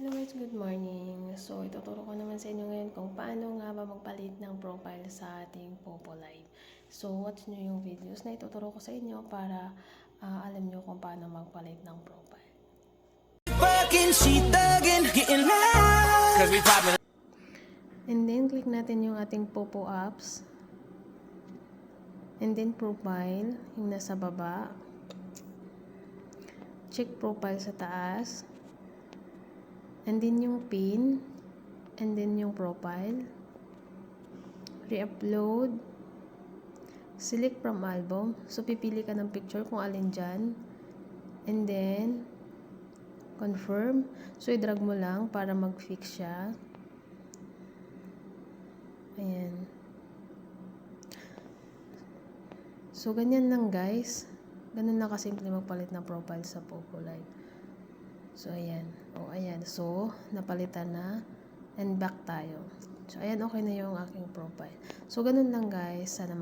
Hello guys, good morning. So, ituturo ko naman sa inyo ngayon kung paano nga ba magpalit ng profile sa ating Popo Live. So, watch nyo yung videos na ituturo ko sa inyo para alam nyo kung paano magpalit ng profile. And then, click natin yung ating Popo apps. And then, profile, yung nasa baba. Check profile sa taas. And then yung pin, and then yung profile, re-upload, select from album, so pipili ka ng picture kung alin dyan, and then confirm, so i-drag mo lang para mag-fix siya. Ayan. So ganyan lang guys, ganun lang kasimple magpalit ng profile sa Popo Live. So, ayan. O, ayan. So, napalitan na. And back tayo. So, ayan. Okay na yung aking profile. So, ganun lang guys. Sana